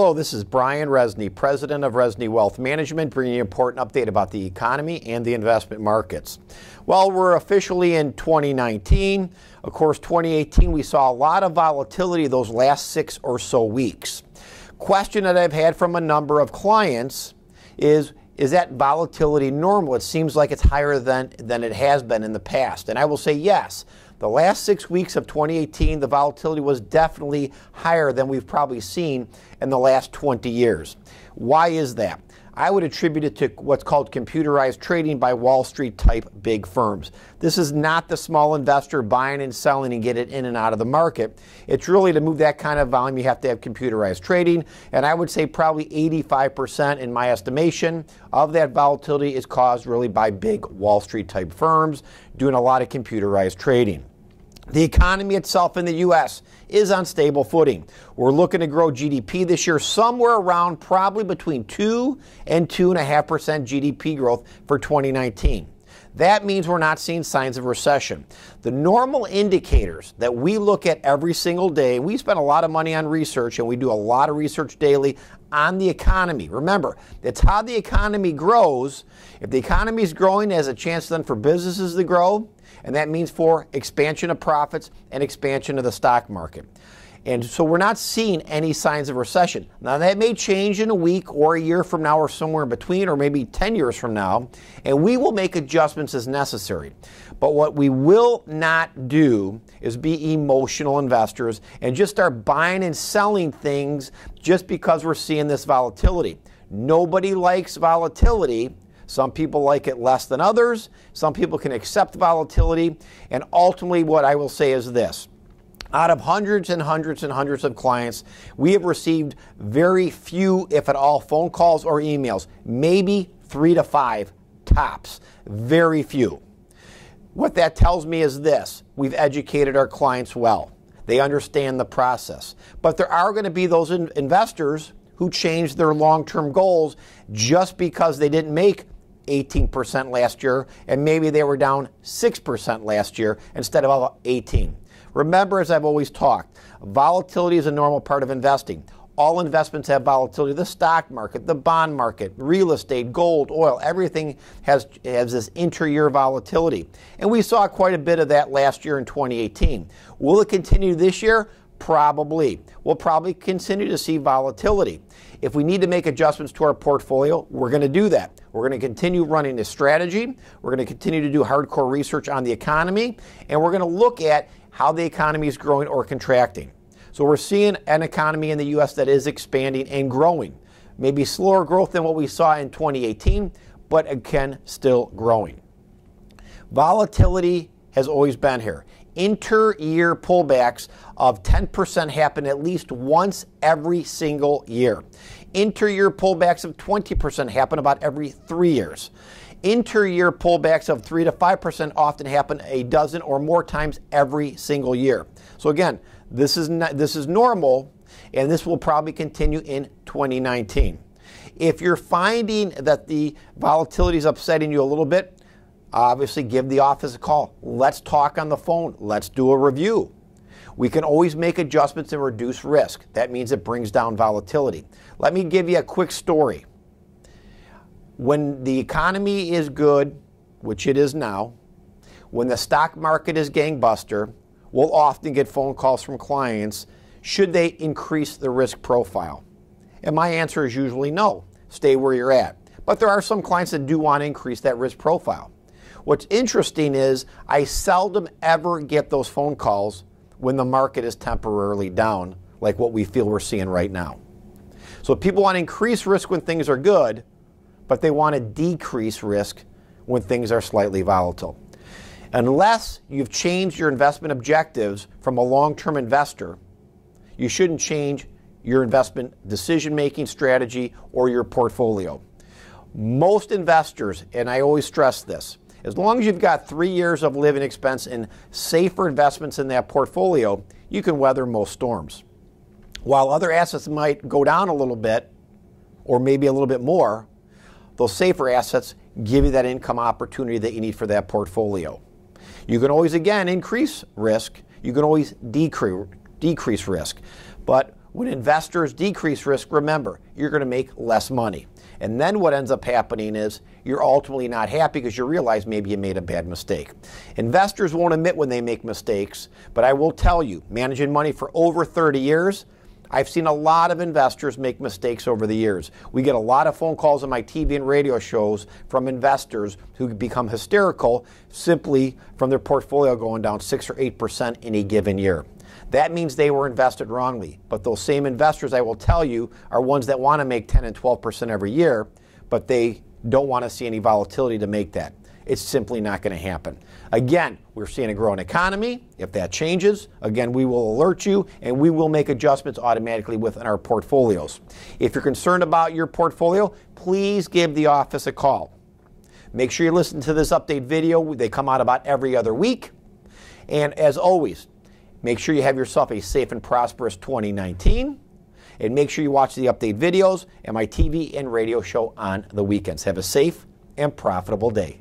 Hello, this is Brian Rezny, President of Rezny Wealth Management, bringing you an important update about the economy and the investment markets. Well, we're officially in 2019. Of course, 2018, we saw a lot of volatility those last 6 or so weeks. Question that I've had from a number of clients is that volatility normal? It seems like it's higher than it has been in the past. And I will say yes. The last 6 weeks of 2018, the volatility was definitely higher than we've probably seen in the last 20 years. Why is that? I would attribute it to what's called computerized trading by Wall Street type big firms. This is not the small investor buying and selling and get it in and out of the market. It's really to move that kind of volume, you have to have computerized trading. And I would say probably 85% in my estimation of that volatility is caused really by big Wall Street type firms doing a lot of computerized trading. The economy itself in the U.S. is on stable footing. We're looking to grow GDP this year somewhere around probably between 2 and 2.5% GDP growth for 2019. That means we're not seeing signs of recession. The normal indicators that we look at every single day, we spend a lot of money on research and we do a lot of research daily on the economy. Remember, it's how the economy grows. If the economy is growing, there's a chance then for businesses to grow, and that means for expansion of profits and expansion of the stock market. And so we're not seeing any signs of recession. Now that may change in a week or a year from now or somewhere in between, or maybe 10 years from now, and we will make adjustments as necessary. But what we will not do is be emotional investors and just start buying and selling things just because we're seeing this volatility. Nobody likes volatility. Some people like it less than others. Some people can accept volatility. And ultimately what I will say is this. Out of hundreds and hundreds and hundreds of clients, we have received very few, if at all, phone calls or emails. Maybe 3 to 5 tops. Very few. What that tells me is this. We've educated our clients well. They understand the process. But there are going to be those investors who change their long-term goals just because they didn't make 18% last year and maybe they were down 6% last year instead of 18%. Remember, as I've always talked, volatility is a normal part of investing. All investments have volatility. The stock market, the bond market, real estate, gold, oil, everything has this inter-year volatility. And we saw quite a bit of that last year in 2018. Will it continue this year? Probably. We'll probably continue to see volatility. If we need to make adjustments to our portfolio, we're going to do that. We're going to continue running this strategy. We're going to continue to do hardcore research on the economy. And we're going to look at how the economy is growing or contracting. So we're seeing an economy in the U.S. that is expanding and growing. Maybe slower growth than what we saw in 2018, but again, still growing. Volatility has always been here. Inter-year pullbacks of 10% happen at least once every single year. Inter-year pullbacks of 20% happen about every 3 years. Inter-year pullbacks of 3 to 5% often happen a dozen or more times every single year. So again, this is normal, and this will probably continue in 2019. If you're finding that the volatility is upsetting you a little bit, obviously give the office a call. Let's talk on the phone. Let's do a review. We can always make adjustments and reduce risk. That means it brings down volatility. Let me give you a quick story. When the economy is good, which it is now, when the stock market is gangbuster, we'll often get phone calls from clients, should they increase the risk profile? And my answer is usually no, stay where you're at. But there are some clients that do want to increase that risk profile. What's interesting is I seldom ever get those phone calls when the market is temporarily down, like what we feel we're seeing right now. So people want to increase risk when things are good, but they want to decrease risk when things are slightly volatile. Unless you've changed your investment objectives from a long-term investor, you shouldn't change your investment decision-making strategy or your portfolio. Most investors, and I always stress this, as long as you've got 3 years of living expense and safer investments in that portfolio, you can weather most storms. While other assets might go down a little bit, or maybe a little bit more, those safer assets give you that income opportunity that you need for that portfolio. You can always, again, increase risk. You can always decrease risk. But When investors decrease risk, remember, you're going to make less money. And then what ends up happening is you're ultimately not happy because you realize maybe you made a bad mistake. Investors won't admit when they make mistakes, but I will tell you, managing money for over 30 years, I've seen a lot of investors make mistakes over the years. We get a lot of phone calls on my TV and radio shows from investors who become hysterical simply from their portfolio going down 6 or 8% in a given year. That means they were invested wrongly. But those same investors, I will tell you, are ones that want to make 10 and 12% every year, but they don't want to see any volatility to make that. It's simply not going to happen. Again, we're seeing a growing economy. If that changes, again, we will alert you and we will make adjustments automatically within our portfolios. If you're concerned about your portfolio, please give the office a call. Make sure you listen to this update video. They come out about every other week. And as always, make sure you have yourself a safe and prosperous 2019. And make sure you watch the update videos and my TV and radio show on the weekends. Have a safe and profitable day.